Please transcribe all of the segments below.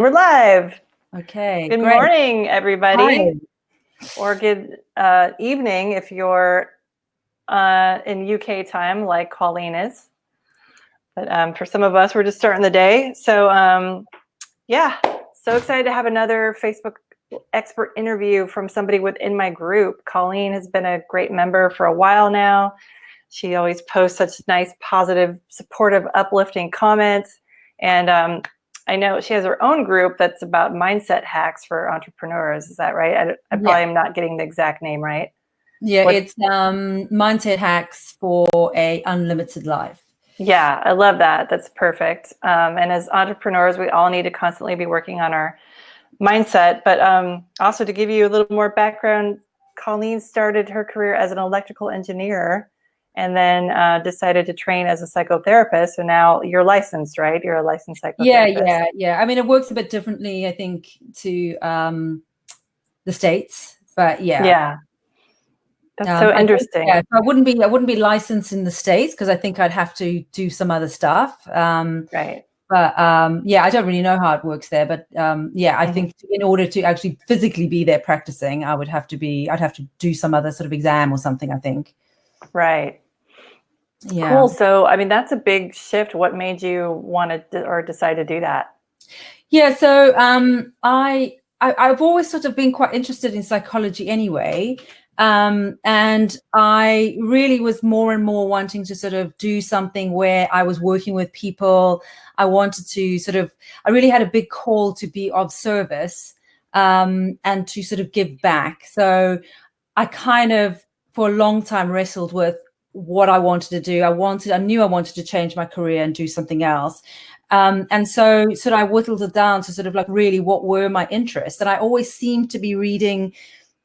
We're live. Okay, Good great. morning, everybody. Hi. Or good evening if you're in UK time, like Colleen is. But for some of us, we're just starting the day. So yeah, so excited to have another Facebook expert interview from somebody within my group. Colleen has been a great member for a while now. She always posts such nice, positive, supportive, uplifting comments. And I know she has her own group that's about mindset hacks for entrepreneurs. Is that right? I probably am not getting the exact name right. Yeah, it's mindset hacks for a unlimited life. Yeah, I love that. That's perfect. And as entrepreneurs, we all need to constantly be working on our mindset. But also to give you a little more background, Colleen started her career as an electrical engineer and then decided to train as a psychotherapist. So now you're licensed, right? You're a licensed psychotherapist. Yeah. I mean, it works a bit differently, I think, to the States, but yeah. Yeah. That's so interesting. I wouldn't be licensed in the States because I think I'd have to do some other stuff. Right. But yeah, I don't really know how it works there. But yeah, I think in order to actually physically be there practicing, I'd have to do some other sort of exam or something, I think. Right. Yeah. Cool. So, I mean, that's a big shift. What made you want to or decide to do that? Yeah. So I've always sort of been quite interested in psychology anyway. And I really was more and more wanting to sort of do something where I was working with people. I wanted to I really had a big call to be of service and to sort of give back. So I kind of, for a long time, wrestled with what I wanted to do. I knew I wanted to change my career and do something else. And so I whittled it down to sort of like really what were my interests. And I always seemed to be reading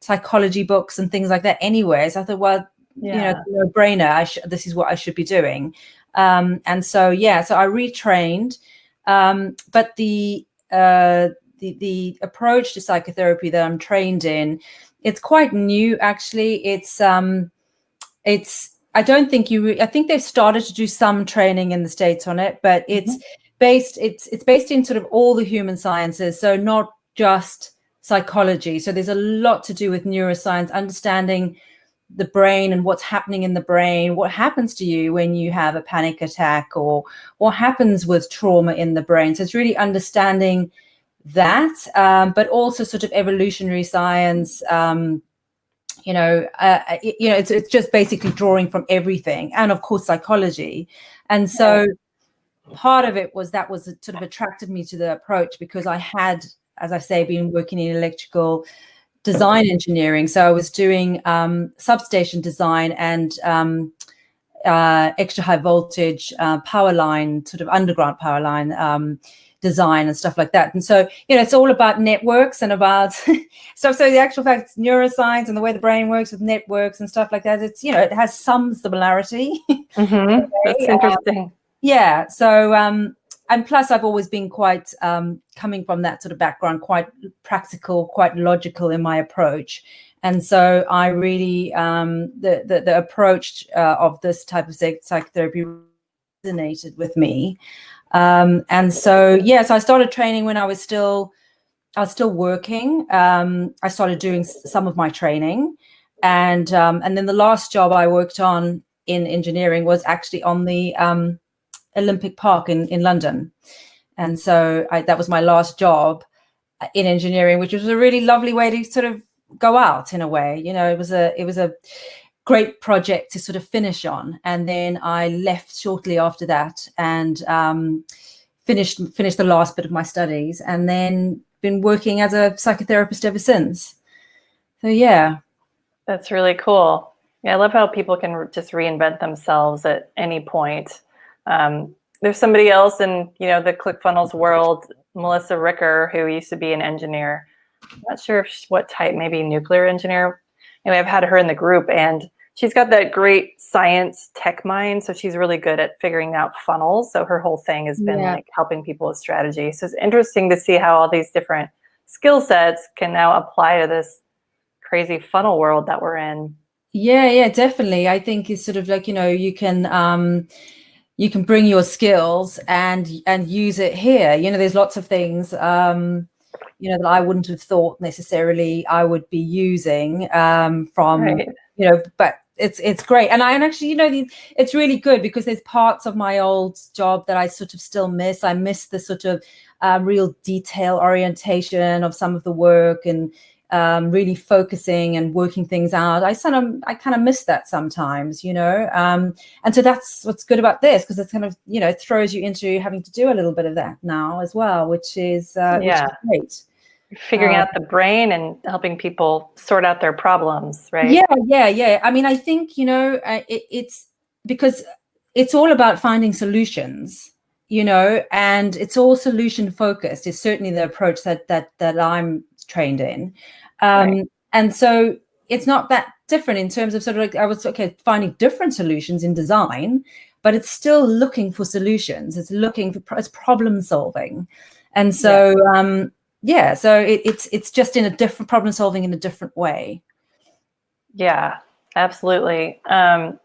psychology books and things like that anyway. So I thought, well, it's a no-brainer. This is what I should be doing. And so, so I retrained. But the approach to psychotherapy that I'm trained in, it's quite new, actually. I think they've started to do some training in the States on it, but it's based in sort of all the human sciences. So not just psychology. So there's a lot to do with neuroscience, understanding the brain and what's happening in the brain, what happens to you when you have a panic attack, or what happens with trauma in the brain. So it's really understanding that, but also sort of evolutionary science. It's just basically drawing from everything, and of course psychology. And so part of it was sort of attracted me to the approach because I had, as I say, been working in electrical design engineering. So I was doing substation design and extra high voltage power line, sort of underground power line design and stuff like that. And so, it's all about networks and about so the actual fact, it's neuroscience and the way the brain works with networks and stuff like that. It's, it has some similarity. That's interesting. Yeah. So, and plus I've always been quite, coming from that sort of background, quite practical, quite logical in my approach. And so I really, the approach of this type of psychotherapy resonated with me. And so, so I started training when I was still working. I started doing some of my training, and then the last job I worked on in engineering was actually on the Olympic Park in London. And so that was my last job in engineering, which was a really lovely way to sort of go out in a way. It was a great project to sort of finish on. And then I left shortly after that and finished the last bit of my studies, and then been working as a psychotherapist ever since. So yeah. That's really cool. Yeah, I love how people can just reinvent themselves at any point. There's somebody else in, the ClickFunnels world, Melissa Ricker, who used to be an engineer. I'm not sure what type, maybe nuclear engineer. Anyway, I've had her in the group, and she's got that great science tech mind. So she's really good at figuring out funnels. So her whole thing has been like helping people with strategy. So it's interesting to see how all these different skill sets can now apply to this crazy funnel world that we're in. Yeah, definitely. I think it's sort of like, you can, you can bring your skills and use it here. You know, there's lots of things, you know, that I wouldn't have thought necessarily I would be using from, Right. you know, but it's great. And actually, you know, it's really good because there's parts of my old job that I sort of still miss. I miss the sort of real detail orientation of some of the work, and really focusing and working things out. I kind of miss that sometimes, you know. And so that's what's good about this, because it's kind of, you know, it throws you into having to do a little bit of that now as well, which is great. Figuring out the brain and helping people sort out their problems, right? Yeah. I mean, I think, you know, it's because it's all about finding solutions, you know, and it's all solution focused. Is certainly the approach that I'm trained in. Right. And so it's not that different in terms of sort of like, I was finding different solutions in design, but it's still looking for solutions. It's looking for, it's problem solving. And so, so it's just in a different problem solving in a different way. Yeah, absolutely. And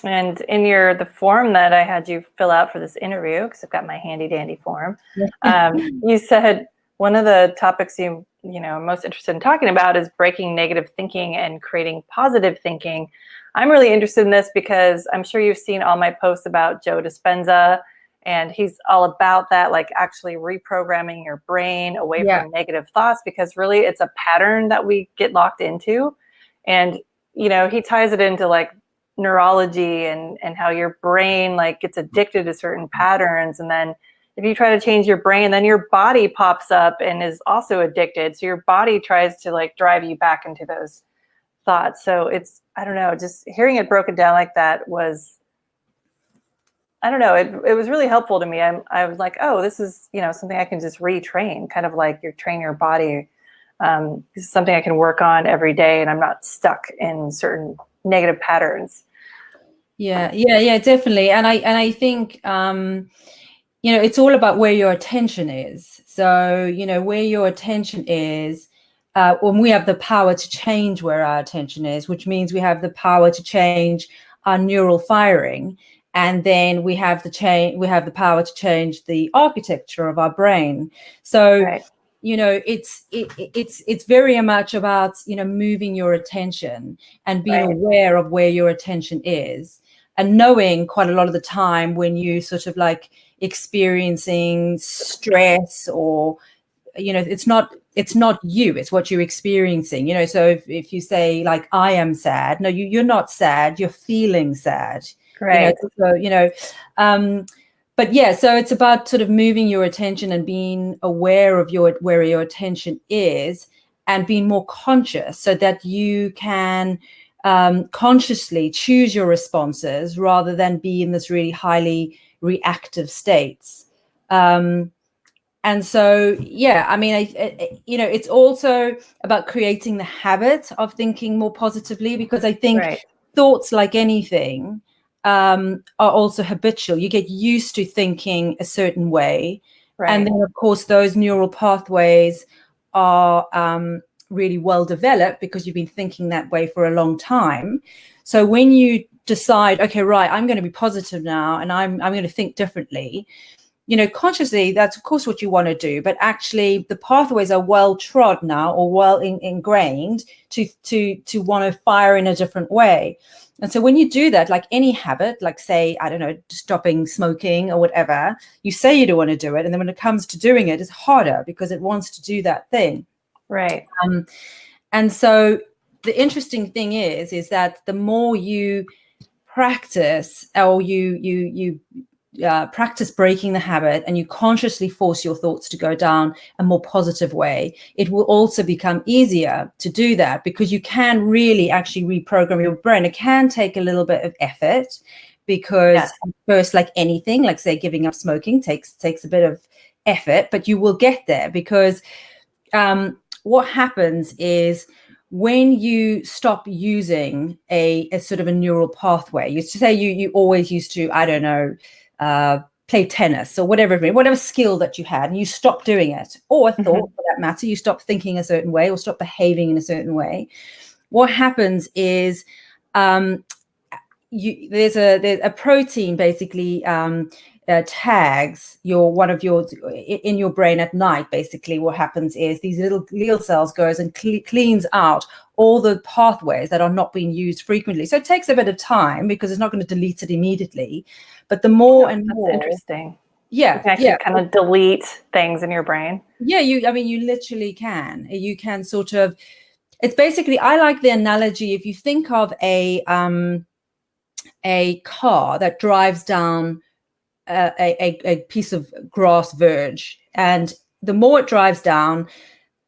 in the form that I had you fill out for this interview, because I've got my handy dandy form, you said one of the topics you know are most interested in talking about is breaking negative thinking and creating positive thinking. I'm really interested in this because I'm sure you've seen all my posts about Joe Dispenza, and he's all about that, like actually reprogramming your brain away from negative thoughts, because really it's a pattern that we get locked into. And you know, he ties it into like neurology and how your brain like gets addicted to certain patterns, and then if you try to change your brain, then your body pops up and is also addicted, so your body tries to like drive you back into those thoughts. So it's, I don't know, just hearing it broken down like that was, I don't know, it was really helpful to me. I was like, oh, this is, you know, something I can just retrain, kind of like you train your body. This is something I can work on every day, and I'm not stuck in certain negative patterns. Yeah, definitely. And I think, you know, it's all about where your attention is. So, you know, where your attention is, when we have the power to change where our attention is, which means we have the power to change our neural firing. And then we have the power to change the architecture of our brain. So, right. You know, it's very much about, you know, moving your attention and being aware of where your attention is, and knowing quite a lot of the time when you sort of like experiencing stress, or, you know, it's not you, it's what you're experiencing, you know. So if you say like, I am sad, no, you're not sad, you're feeling sad, Right. you know. So, you know, but yeah, so it's about sort of moving your attention and being aware of where your attention is, and being more conscious so that you can consciously choose your responses rather than be in this really highly reactive states. And so, yeah, I mean, you know, it's also about creating the habit of thinking more positively, because I think thoughts, like anything, are also habitual. You get used to thinking a certain way. And then, of course, those neural pathways are really well developed because you've been thinking that way for a long time. So when you decide, okay, right, I'm going to be positive now, and I'm going to think differently, you know, consciously, that's of course what you want to do, but actually the pathways are well trod now, or well ingrained to want to fire in a different way. And so when you do that, like any habit, like say, I don't know, stopping smoking or whatever, you say you don't want to do it, and then when it comes to doing it, it's harder because it wants to do that thing. Right. And so the interesting thing is that the more you practice, or you practice breaking the habit, and you consciously force your thoughts to go down a more positive way, it will also become easier to do that, because you can really actually reprogram your brain. It can take a little bit of effort, because first, like anything, like say giving up smoking takes a bit of effort, but you will get there, because what happens is, when you stop using a sort of a neural pathway, you say you always used to, I don't know, play tennis or whatever skill that you had, and you stop doing it, or a thought for that matter, you stop thinking a certain way or stop behaving in a certain way, what happens is there's a protein basically tags one of your in your brain at night. Basically what happens is these little glial cells goes and cleans out all the pathways that are not being used frequently. So it takes a bit of time because it's not going to delete it immediately, but the more and That's more interesting. yeah You can actually kind of delete things in your brain. yeah you literally can sort of, it's basically, I like the analogy, if you think of a car that drives down a piece of grass verge, and the more it drives down,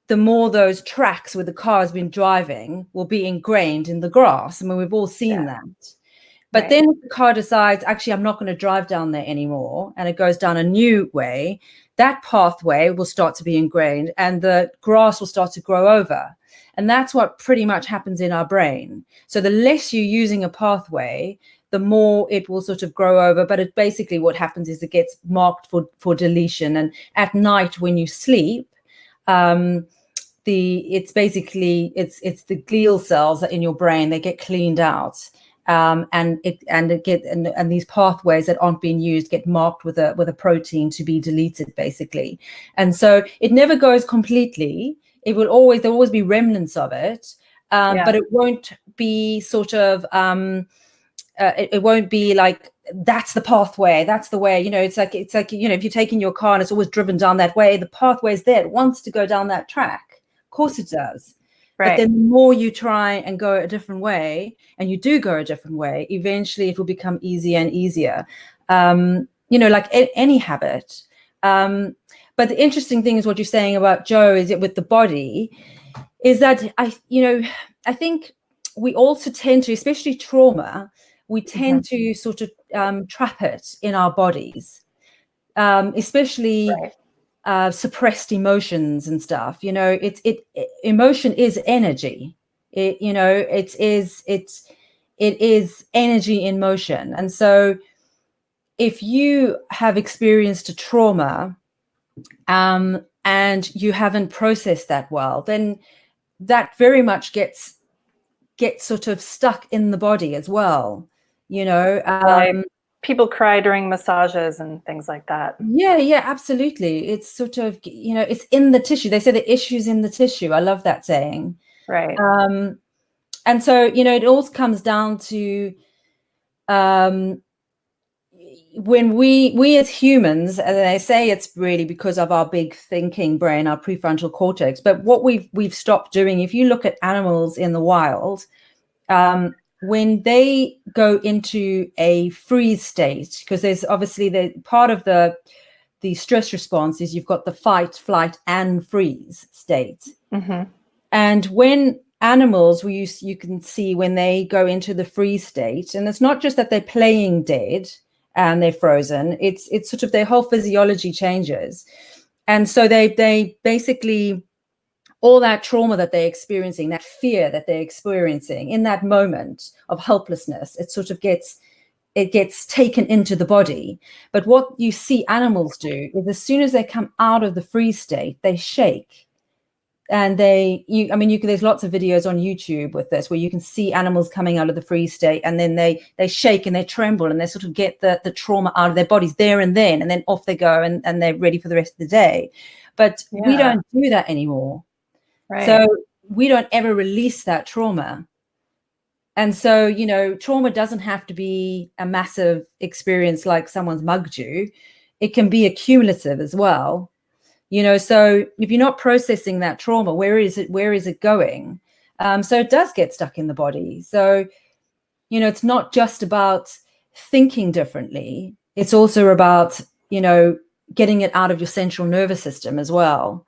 the more those tracks where the car has been driving will be ingrained in the grass. I mean, we've all seen that. But then if the car decides, actually, I'm not going to drive down there anymore, and it goes down a new way, that pathway will start to be ingrained and the grass will start to grow over. And that's what pretty much happens in our brain. So the less you're using a pathway, the more it will sort of grow over. But it basically what happens is it gets marked for deletion. And at night when you sleep, it's basically the glial cells that in your brain, they get cleaned out. And these pathways that aren't being used get marked with a protein to be deleted, basically. And so it never goes completely. There'll always be remnants of it, but it won't be sort of it won't be like that's the pathway, that's the way. It's like if you're taking your car and it's always driven down that way, the pathway is there. It wants to go down that track. Of course it does. But then the more you try and go a different way, and you do go a different way, eventually it will become easier and easier. Like any habit. But the interesting thing is what you're saying about Joe, is it with the body, is that I think we also tend to, especially trauma, we tend to sort of trap it in our bodies, especially suppressed emotions and stuff. Emotion is energy. It is energy in motion. And so if you have experienced a trauma and you haven't processed that well, then that very much gets sort of stuck in the body as well. Like people cry during massages and things like that. Yeah, absolutely. It's sort of, it's in the tissue. They say the issue's in the tissue. I love that saying. Right. And so, it all comes down to when we as humans, and they say it's really because of our big thinking brain, our prefrontal cortex, but what we've stopped doing, if you look at animals in the wild, when they go into a freeze state, because there's obviously the part of the stress response is you've got the fight, flight, and freeze state. And when animals, you can see when they go into the freeze state, and it's not just that they're playing dead and they're frozen, it's sort of their whole physiology changes. And so they basically, all that trauma that they're experiencing, that fear that they're experiencing in that moment of helplessness, it sort of gets taken into the body. But what you see animals do is as soon as they come out of the freeze state, they shake. And there's lots of videos on YouTube with this where you can see animals coming out of the freeze state, and then they shake and they tremble and they sort of get the trauma out of their bodies there and then off they go and they're ready for the rest of the day. But we don't do that anymore. Right. So we don't ever release that trauma. And so, trauma doesn't have to be a massive experience like someone's mugged you. It can be accumulative as well. So if you're not processing that trauma, where is it going? So it does get stuck in the body. So, it's not just about thinking differently. It's also about, getting it out of your central nervous system as well.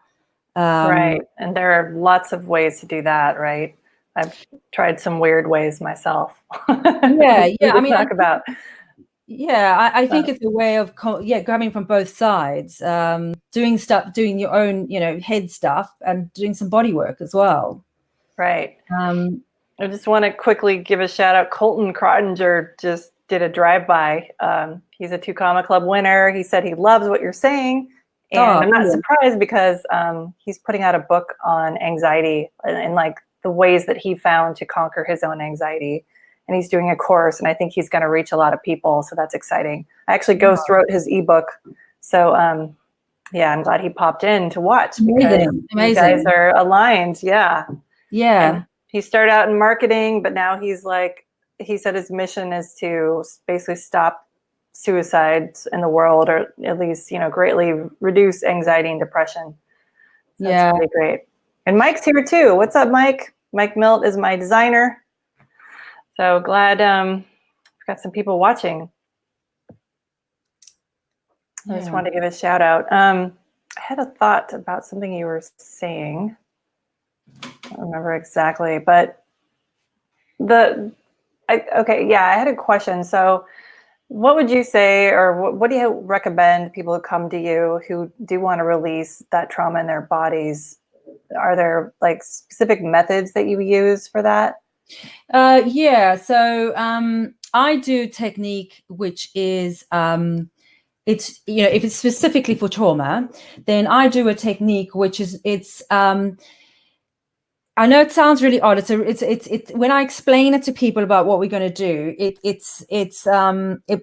Right. And there are lots of ways to do that, right? I've tried some weird ways myself. Yeah. I mean, talk about. Yeah, I think it's a way of coming from both sides, doing your own, head stuff and doing some body work as well. Right. I just want to quickly give a shout out. Colton Crottinger just did a drive-by. He's a 2 Comma Club winner. He said he loves what you're saying. And I'm not surprised because he's putting out a book on anxiety and like the ways that he found to conquer his own anxiety. and he's doing a course, and I think he's going to reach a lot of people. So that's exciting. I actually ghost wrote his ebook. So yeah, I'm glad he popped in to watch because you guys are aligned. Yeah. Yeah. And he started out in marketing, but now he's like, he said his mission is to basically stop suicides in the world, or at least, greatly reduce anxiety and depression. So that's really great. And Mike's here too. What's up, Mike? Mike Milt is my designer. So glad we've got some people watching. I just wanted to give a shout out. I had a thought about something you were saying. I don't remember exactly, but I had a question. So what would you say, or what do you recommend people who come to you who do want to release that trauma in their bodies? Are there like specific methods that you use for that? So I do technique, which is it's, if it's specifically for trauma, then I do a technique which is I know it sounds really odd. It's when I explain it to people about what we're going to do,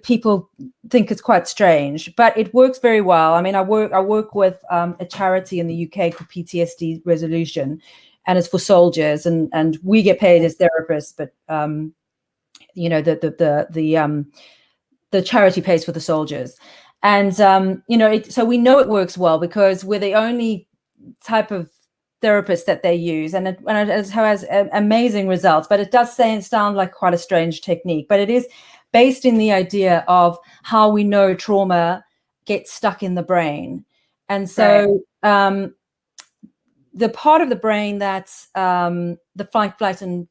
people think it's quite strange, but it works very well. I mean, I work with a charity in the UK called PTSD Resolution, and it's for soldiers, and we get paid as therapists, but the charity pays for the soldiers, and so we know it works well because we're the only type of therapist that they use, and it has amazing results. But it does sound like quite a strange technique, but it is based in the idea of how we know trauma gets stuck in the brain. And so the part of the brain that's the fight, flight, and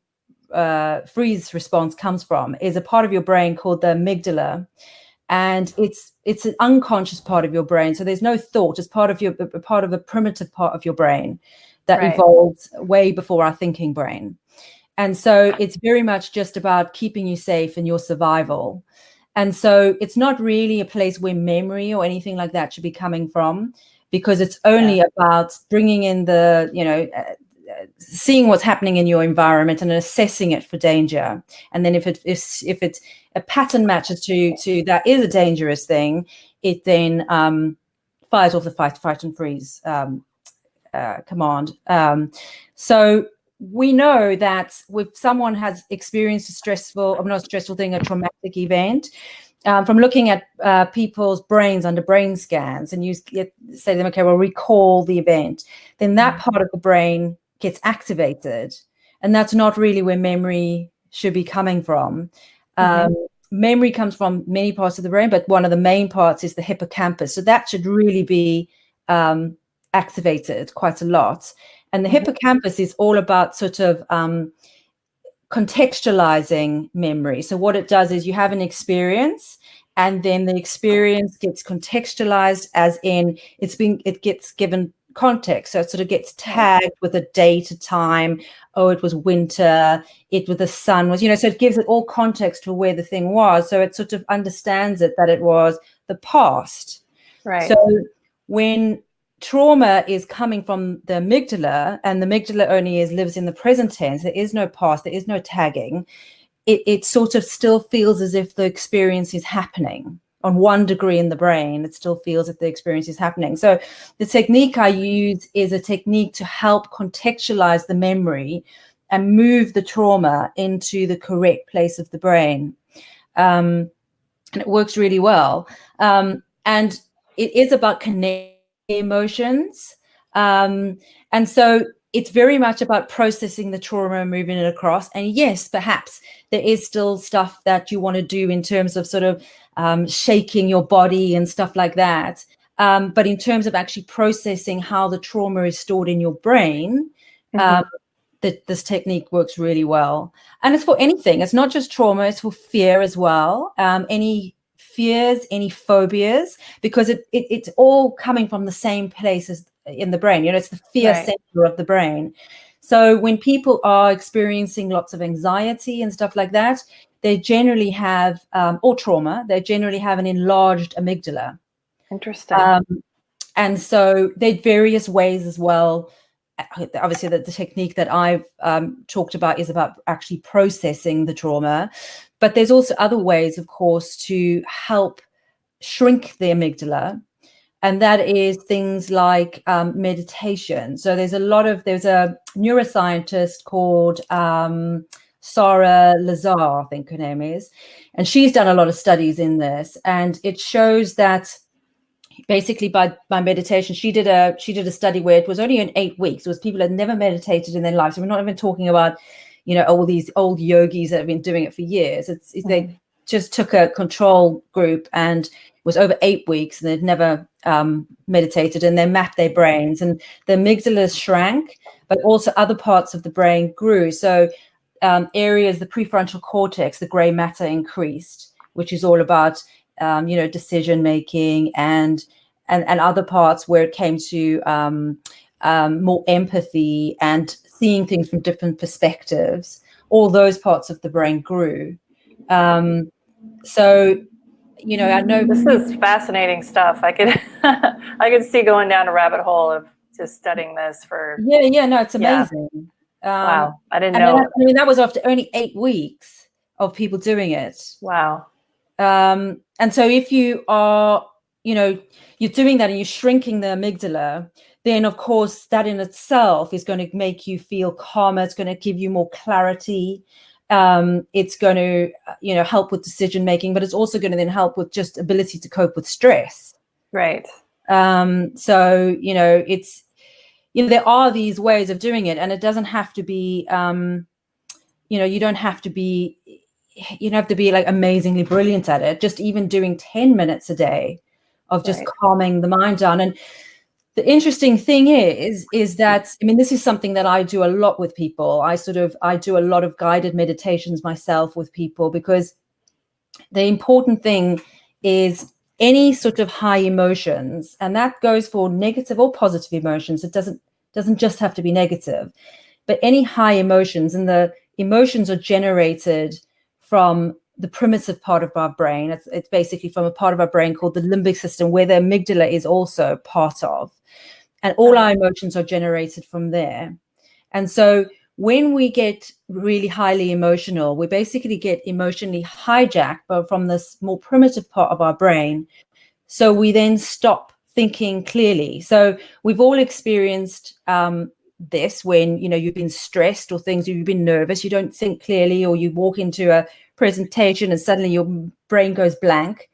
freeze response comes from is a part of your brain called the amygdala. And it's an unconscious part of your brain. So there's no thought. It's part of a primitive part of your brain that evolved way before our thinking brain. And so it's very much just about keeping you safe and your survival. And so it's not really a place where memory or anything like that should be coming from, because it's only about bringing in seeing what's happening in your environment and assessing it for danger. And then if it's a pattern matches to that is a dangerous thing, it then fires off the fight and freeze command. So we know that if someone has experienced a traumatic event, from looking at people's brains under brain scans, and you say to them, okay, well, recall the event, then that part of the brain gets activated, and that's not really where memory should be coming from. Memory comes from many parts of the brain, but one of the main parts is the hippocampus. So that should really be activated quite a lot. And the hippocampus is all about sort of contextualizing memory. So what it does is you have an experience, and then the experience gets contextualized, as in it gets given context. So it sort of gets tagged with a date, a time. Oh, it was winter. The sun was, so it gives it all context for where the thing was. So it sort of understands it that it was the past. Right. So when trauma is coming from the amygdala, and the amygdala only lives in the present tense, there is no past, there is no tagging. It sort of still feels as if the experience is happening. On one degree in the brain, it still feels that the experience is happening. So the technique I use is a technique to help contextualize the memory and move the trauma into the correct place of the brain. And it works really well. And it is about connecting emotions. And so it's very much about processing the trauma and moving it across. And yes, perhaps there is still stuff that you want to do in terms of sort of shaking your body and stuff like that. But in terms of actually processing how the trauma is stored in your brain, this technique works really well. And it's for anything. It's not just trauma, it's for fear as well. Any fears, any phobias, because it's all coming from the same place as in the brain. It's the fear center of the brain. So when people are experiencing lots of anxiety and stuff like that, they generally have, or trauma, they generally have an enlarged amygdala. Interesting. And so there are various ways as well obviously the technique that I've talked about is about actually processing the trauma, but there's also other ways, of course, to help shrink the amygdala. And that is things like meditation. So there's a neuroscientist called Sarah Lazar, I think her name is, and she's done a lot of studies in this, and it shows that basically by meditation, she did a study where it was only in 8 weeks. It was people that had never meditated in their lives. So we're not even talking about, all these old yogis that have been doing it for years. They just took a control group, and it was over 8 weeks, and they'd never meditated, and they mapped their brains, and the amygdala shrank, but also other parts of the brain grew. So areas, the prefrontal cortex, the gray matter increased, which is all about decision making and other parts where it came to more empathy and seeing things from different perspectives. All those parts of the brain grew. So, I know this is fascinating stuff. I could I could see going down a rabbit hole of just studying this for. Yeah, no, it's amazing. Wow, I didn't know. That was after only 8 weeks of people doing it. Wow. And so if you are, you're doing that and you're shrinking the amygdala, then of course that in itself is going to make you feel calmer. It's going to give you more clarity. It's going to, help with decision making, but it's also going to then help with just ability to cope with stress. Right. So, it's, there are these ways of doing it, and it doesn't have to be, you don't have to be, like amazingly brilliant at it. Just even doing 10 minutes a day of just calming the mind down. And the interesting thing is that, this is something that I do a lot with people. I do a lot of guided meditations myself with people, because the important thing is any sort of high emotions, and that goes for negative or positive emotions. It doesn't just have to be negative, but any high emotions, and the emotions are generated from the primitive part of our brain. It's basically from a part of our brain called the limbic system, where the amygdala is also part of. And all our emotions are generated from there. And so when we get really highly emotional, we basically get emotionally hijacked from this more primitive part of our brain. So we then stop thinking clearly. So we've all experienced this when, you've been stressed or things, you've been nervous, you don't think clearly, or you walk into a presentation and suddenly your brain goes blank.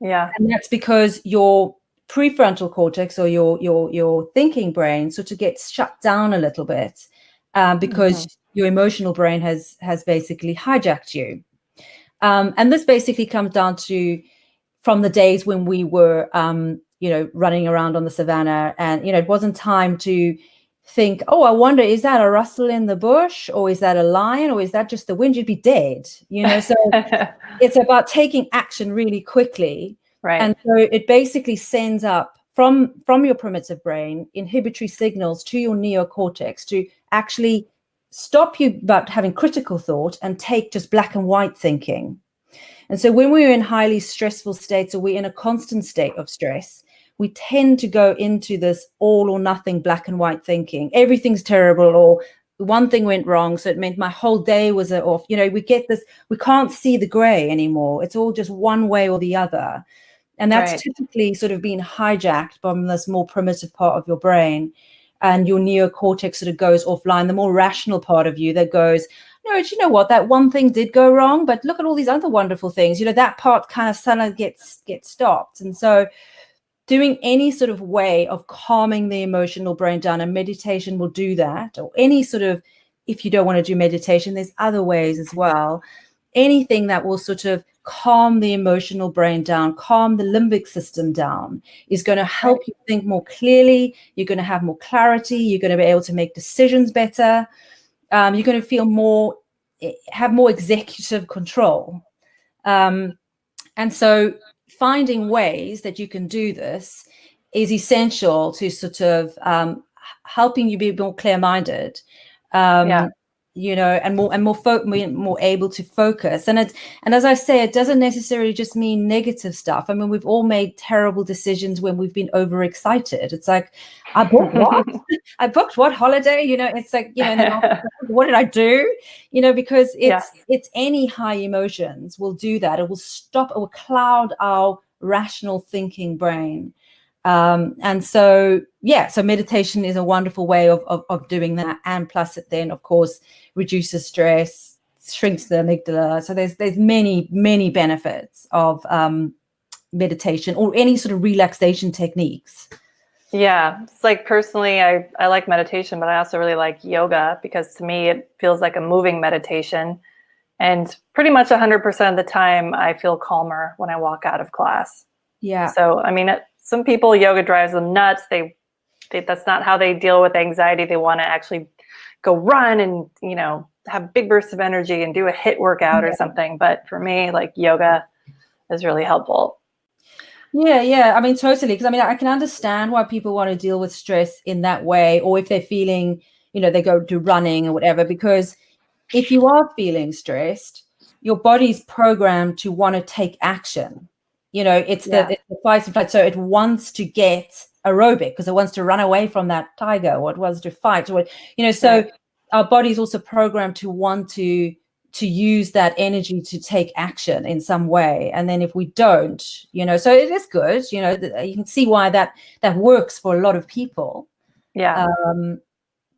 Yeah. And that's because your prefrontal cortex, or your thinking brain, sort of gets shut down a little bit, because your emotional brain has basically hijacked you. And this basically comes down to from the days when we were running around on the savannah, and it wasn't time to think, oh, I wonder, is that a rustle in the bush, or is that a lion, or is that just the wind? You'd be dead, so it's about taking action really quickly. Right. And so it basically sends up from your primitive brain inhibitory signals to your neocortex to actually stop you about having critical thought and take just black and white thinking. And so when we're in highly stressful states, or we're in a constant state of stress, we tend to go into this all or nothing black and white thinking. Everything's terrible, or one thing went wrong, so it meant my whole day was off. We get this, we can't see the gray anymore. It's all just one way or the other. And that's typically sort of being hijacked from this more primitive part of your brain, and your neocortex sort of goes offline, the more rational part of you that goes, no, you know what, that one thing did go wrong, but look at all these other wonderful things. That part kind of suddenly gets stopped. And so doing any sort of way of calming the emotional brain down, and meditation will do that, or any sort of, if you don't want to do meditation, there's other ways as well. Anything that will sort of calm the emotional brain down, calm the limbic system down, is going to help you think more clearly. You're going to have more clarity. You're going to be able to make decisions better. You're going to feel have more executive control. And so finding ways that you can do this is essential to sort of helping you be more clear-minded. and more able to focus. And as I say, it doesn't necessarily just mean negative stuff. I mean, we've all made terrible decisions when we've been overexcited. It's like, I booked what? I booked what holiday? It's like, and then what did I do? Because it's any high emotions will do that. It will cloud our rational thinking brain. And so meditation is a wonderful way of doing that. And plus it then, of course, reduces stress, shrinks the amygdala. So there's many, many benefits of meditation or any sort of relaxation techniques. Yeah, it's like personally, I like meditation, but I also really like yoga because to me, it feels like a moving meditation. And pretty much 100% of the time, I feel calmer when I walk out of class. Yeah. So, I mean, some people, yoga drives them nuts. They that's not how they deal with anxiety. They want to actually go run and, have big bursts of energy and do a HIIT workout or something. But for me, like yoga is really helpful. Yeah. I mean, totally. Because I can understand why people want to deal with stress in that way, or if they're feeling, they go to running or whatever, because if you are feeling stressed, your body's programmed to want to take action. It's the fight and flight. So it wants to get aerobic because it wants to run away from that tiger, or it wants to fight, or so our body's also programmed to want to use that energy to take action in some way. And then if we don't, so it is good, you can see why that works for a lot of people. Yeah.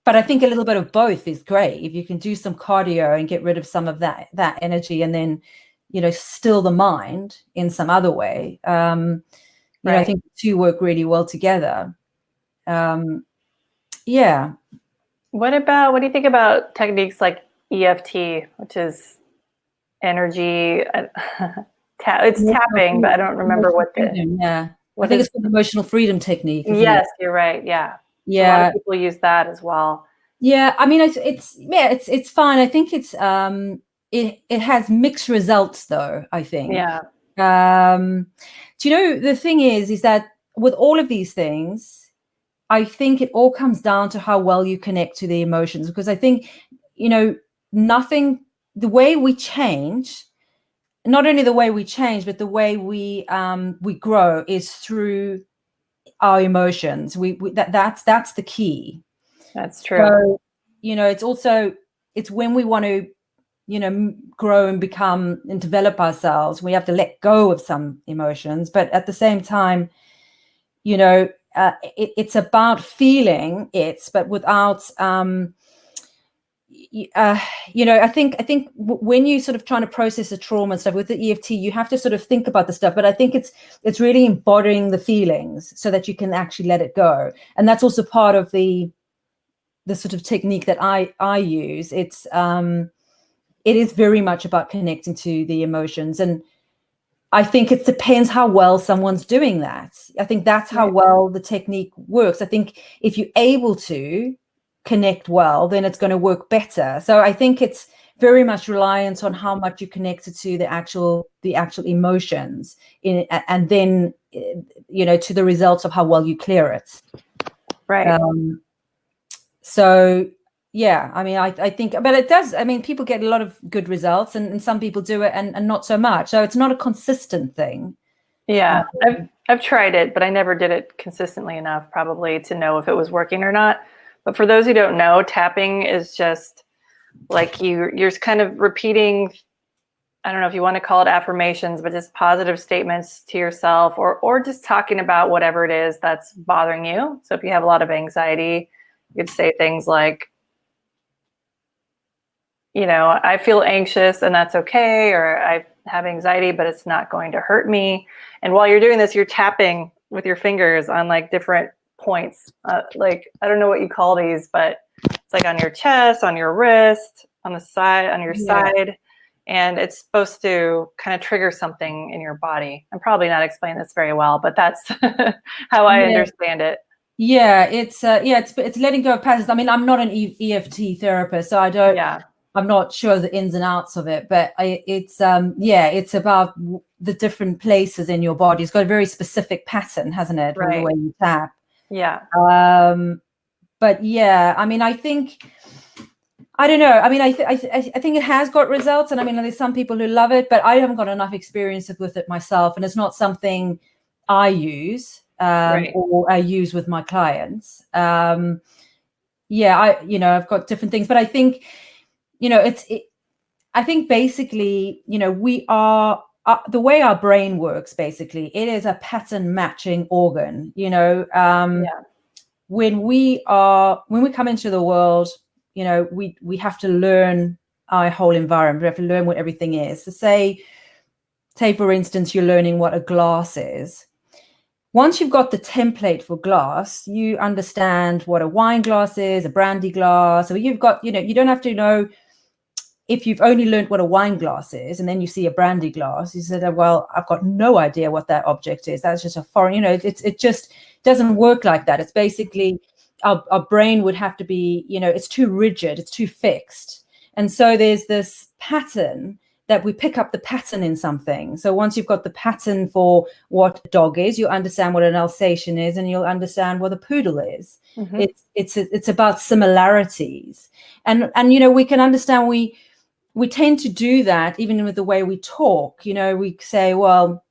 But I think a little bit of both is great. If you can do some cardio and get rid of some of that energy, and then, still the mind in some other way. I think the two work really well together. Yeah. What do you think about techniques like EFT, which is energy? It's tapping, but I don't remember what I think it's the emotional freedom technique. Yes, you're right. Yeah. Yeah. A lot of people use that as well. Yeah. I mean, it's fine. I think it's it has mixed results though, I think. Yeah. Do you know, the thing is that with all of these things, I think it all comes down to how well you connect to the emotions, because I think, the way we change, not only the way we change, but the way we grow is through our emotions. That's the key. That's true. So, it's when we want to, grow and become and develop ourselves, we have to let go of some emotions. But at the same time, it's about feeling it, but without, I think when you sort of trying to process the trauma and stuff with the EFT, you have to sort of think about the stuff. But I think it's really embodying the feelings so that you can actually let it go. And that's also part of the sort of technique that I use. It is very much about connecting to the emotions. And I think it depends how well someone's doing that. I think that's how well the technique works. I think if you're able to connect well, then it's going to work better. So I think it's very much reliant on how much you connected to the actual emotions and then, to the results of how well you clear it. Right. So, yeah, I mean, I think, but it does, I mean, people get a lot of good results and some people do it and not so much. So it's not a consistent thing. Yeah, I've tried it, but I never did it consistently enough probably to know if it was working or not. But for those who don't know, tapping is just like you're kind of repeating, I don't know if you want to call it affirmations, but just positive statements to yourself or just talking about whatever it is that's bothering you. So if you have a lot of anxiety, you could say things like, I feel anxious and that's okay, or I have anxiety, but it's not going to hurt me. And while you're doing this, you're tapping with your fingers on like different points. Like, I don't know what you call these, but it's like on your chest, on your wrist, on the side, on your side. And it's supposed to kind of trigger something in your body. I'm probably not explaining this very well, but that's how I understand it. Yeah, it's letting go of patterns. I mean, I'm not an EFT therapist, so I don't. Yeah. I'm not sure the ins and outs of it, but it's about the different places in your body. It's got a very specific pattern, hasn't it? Right. The way you tap. Yeah. But yeah, I mean, I think I don't know. I mean, I think it has got results, and I mean, there's some people who love it, but I haven't got enough experience with it myself, and it's not something I use Right. or I use with my clients. Yeah, I've got different things, but I think, I think basically, we are the way our brain works. Basically, it is a pattern matching organ. When we come into the world, we have to learn our whole environment. We have to learn what everything is. So say for instance, you're learning what a glass is. Once you've got the template for glass, you understand what a wine glass is, a brandy glass. So you've got, you don't have to know. If you've only learned what a wine glass is, and then you see a brandy glass, you said, well, I've got no idea what that object is. That's just a foreign, it just doesn't work like that. It's basically our brain would have to be, it's too rigid, it's too fixed. And so there's this pattern that we pick up the pattern in something. So once you've got the pattern for what a dog is, you understand what an Alsatian is, and you'll understand what a poodle is. Mm-hmm. It's about similarities. And we can understand we tend to do that even with the way we talk. We say, well,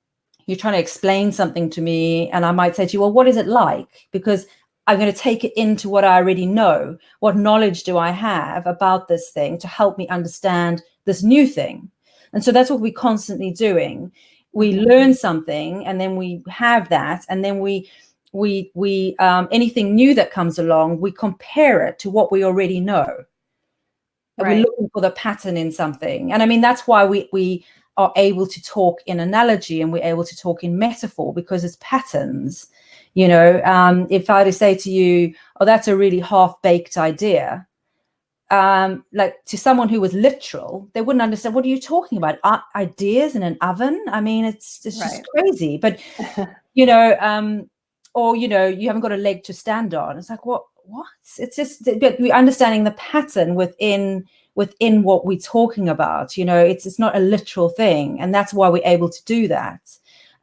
you're trying to explain something to me, and I might say to you, well, what is it like? Because I'm going to take it into what I already know. What knowledge do I have about this thing to help me understand this new thing? And so that's what we're constantly doing. We learn something, and then we have that, and then we anything new that comes along, we compare it to what we already know. And we're looking for the pattern in something. And I mean, that's why we are able to talk in analogy, and we're able to talk in metaphor, because it's patterns. If I were to say to you, oh, that's a really half-baked idea, like to someone who was literal, they wouldn't understand. What are you talking about? Ideas in an oven? I mean, it's just crazy. But, or, you haven't got a leg to stand on. It's like, what? It's just, but we're understanding the pattern within what we're talking about. It's not a literal thing, and that's why we're able to do that.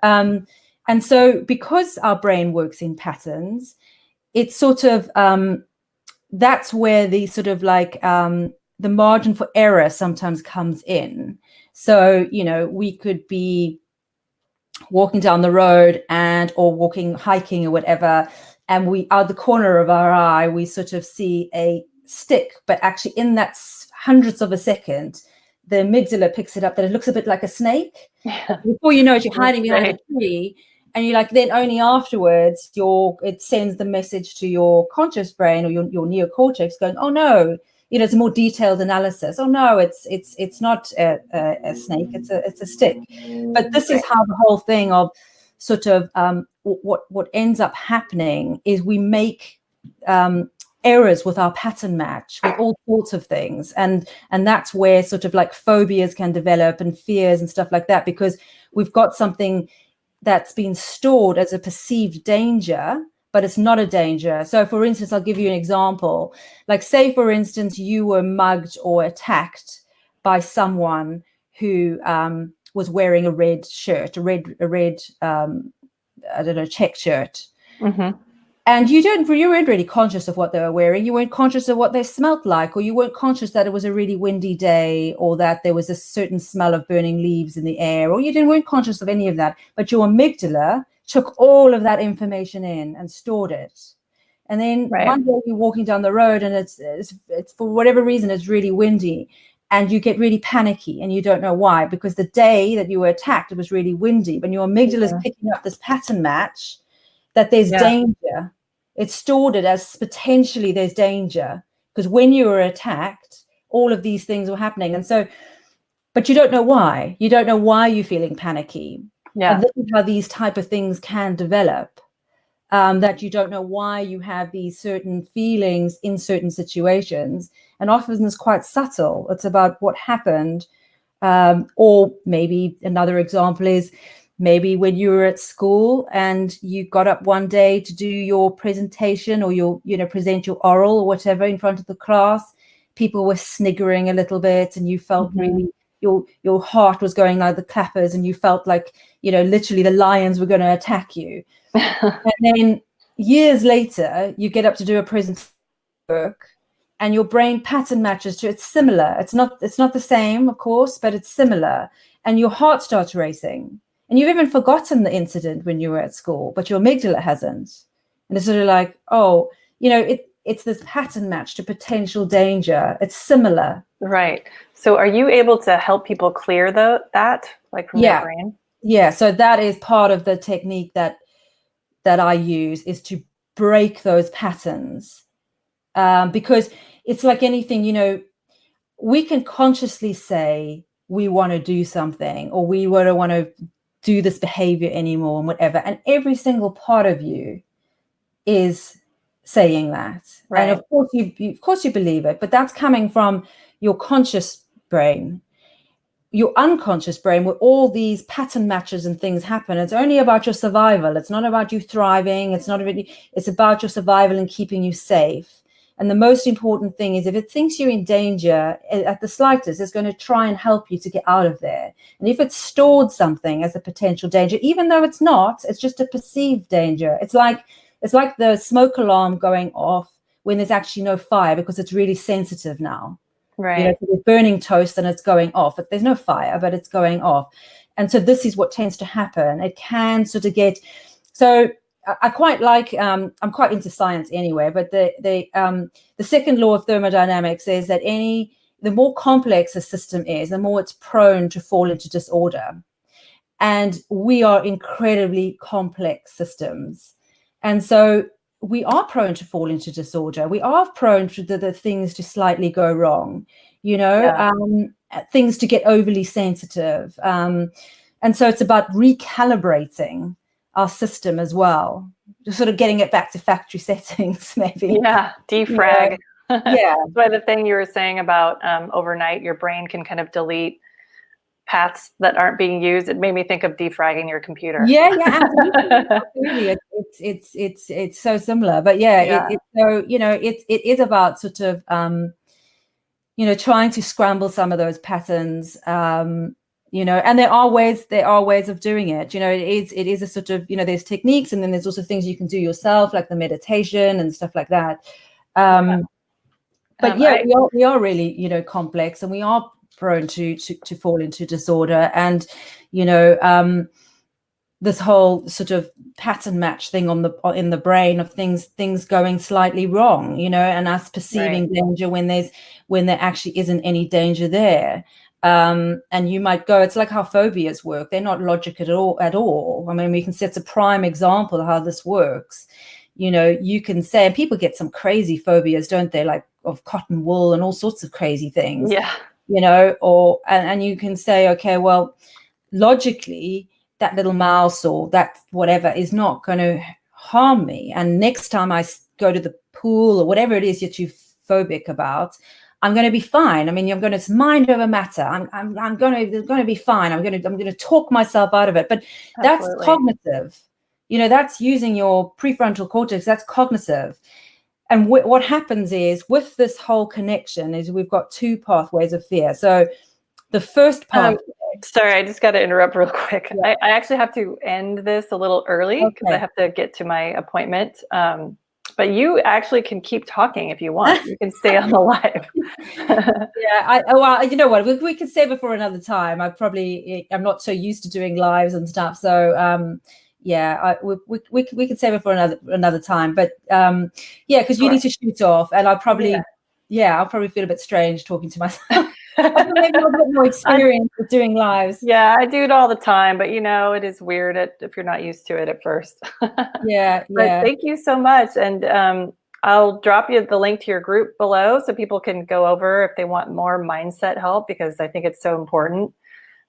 And so because our brain works in patterns, it's sort of that's where the sort of like the margin for error sometimes comes in. So we could be walking down the road or hiking or whatever, and we, out the corner of our eye, we sort of see a stick, but actually in that hundredths of a second, the amygdala picks it up that it looks a bit like a snake. Yeah. Before you know it, you're hiding behind a tree, and you're like, then only afterwards, it sends the message to your conscious brain or your neocortex going, oh no, it's a more detailed analysis. Oh no, it's not a snake, it's a stick. But this is how the whole thing of sort of what ends up happening is we make errors with our pattern match with all sorts of things, and that's where sort of like phobias can develop and fears and stuff like that, because we've got something that's been stored as a perceived danger, but it's not a danger. So for instance, I'll give you an example. Like say for instance, you were mugged or attacked by someone who was wearing a red shirt, a red I don't know, check shirt. Mm-hmm. And you weren't really conscious of what they were wearing. You weren't conscious of what they smelled like, or you weren't conscious that it was a really windy day, or that there was a certain smell of burning leaves in the air, or you weren't conscious of any of that. But your amygdala took all of that information in and stored it. And then one day you're walking down the road, and it's for whatever reason, it's really windy, and you get really panicky, and you don't know why, because the day that you were attacked, it was really windy, but your amygdala is picking up this pattern match that there's danger. It's stored it as potentially there's danger, because when you were attacked, all of these things were happening. And so, but you don't know why. You don't know why you're feeling panicky. Yeah. And this is how these type of things can develop, that you don't know why you have these certain feelings in certain situations. And often it's quite subtle. It's about what happened. Or maybe another example is, maybe when you were at school and you got up one day to do your presentation, or present your oral or whatever in front of the class, people were sniggering a little bit, and you felt really, your heart was going like the clappers, and you felt like, literally the lions were going to attack you. And then years later, you get up to do a presentation work, and your brain pattern matches to it's similar. It's not the same, of course, but it's similar. And your heart starts racing. And you've even forgotten the incident when you were at school, but your amygdala hasn't. And it's sort of like, oh, it's this pattern match to potential danger. It's similar. Right. So are you able to help people clear that, like from their brain? Yeah. So that is part of the technique that I use, is to break those patterns. Because it's like anything, we can consciously say we want to do something, or we want to do this behavior anymore and whatever. And every single part of you is saying that. Right. And of course you believe it, but that's coming from your conscious brain. Your unconscious brain, where all these pattern matches and things happen, it's only about your survival. It's not about you thriving. It's about your survival and keeping you safe. And the most important thing is, if it thinks you're in danger at the slightest, it's going to try and help you to get out of there. And if it's stored something as a potential danger, even though it's not, it's just a perceived danger. It's like the smoke alarm going off when there's actually no fire, because it's really sensitive now. Right. It's burning toast and it's going off. But there's no fire, but it's going off. And so this is what tends to happen. It can sort of get so. I quite like, I'm quite into science anyway, but the second law of thermodynamics says that the more complex a system is, the more it's prone to fall into disorder. And we are incredibly complex systems. And so we are prone to fall into disorder. We are prone to the things to slightly go wrong, things to get overly sensitive. And so it's about recalibrating our system as well, just sort of getting it back to factory settings, maybe. Yeah, defrag. Yeah. That's why the thing you were saying about overnight, your brain can kind of delete paths that aren't being used. It made me think of defragging your computer. Yeah, absolutely. It's so similar, but it is about sort of trying to scramble some of those patterns. And there are ways of doing it. It is a sort of, there's techniques, and then there's also things you can do yourself, like the meditation and stuff like that. But we are really, complex, and we are prone to fall into disorder. And, this whole sort of pattern match thing in the brain of things going slightly wrong, and us perceiving danger when there actually isn't any danger there. And you might go, it's like how phobias work. They're not logic at all. I mean, we can say it's a prime example of how this works. You can say, and people get some crazy phobias, don't they? Like of cotton wool and all sorts of crazy things. Yeah. And you can say, okay, well, logically, that little mouse or that whatever is not going to harm me. And next time I go to the pool or whatever it is that you're phobic about, I'm going to be fine. I mean, it's mind over matter. I'm going to be fine. I'm going to talk myself out of it. But that's cognitive. That's using your prefrontal cortex. That's cognitive. And what happens is, with this whole connection, is we've got two pathways of fear. So the first pathway. Sorry, I just got to interrupt real quick. Yeah. I actually have to end this a little early because I have to get to my appointment. But you actually can keep talking if you want. You can stay on the live. Well, you know what? We can save it for another time. I'm not so used to doing lives and stuff. So we can save it for another time. But because you need to shoot off, and I'll probably feel a bit strange talking to myself. Maybe a bit more experience with doing lives. Yeah, I do it all the time, but it is weird if you're not used to it at first. Yeah. But thank you so much, and I'll drop you the link to your group below so people can go over if they want more mindset help, because I think it's so important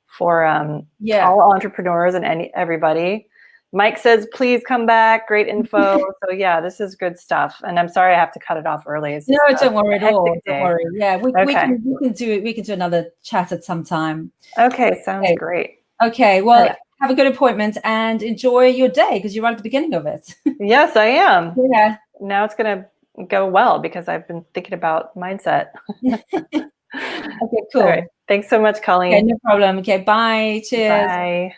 for all entrepreneurs and everybody. Mike says, please come back. Great info. So this is good stuff. And I'm sorry I have to cut it off early. No, don't worry at all. Don't worry. Yeah, we can do it. We can do another chat at some time. Okay, sounds great. Okay, well, have a good appointment and enjoy your day, because you're right at the beginning of it. Yes, I am. Yeah. Now it's going to go well because I've been thinking about mindset. Okay, cool. All right. Thanks so much, Colleen. Okay, no problem. Okay, bye. Cheers. Bye.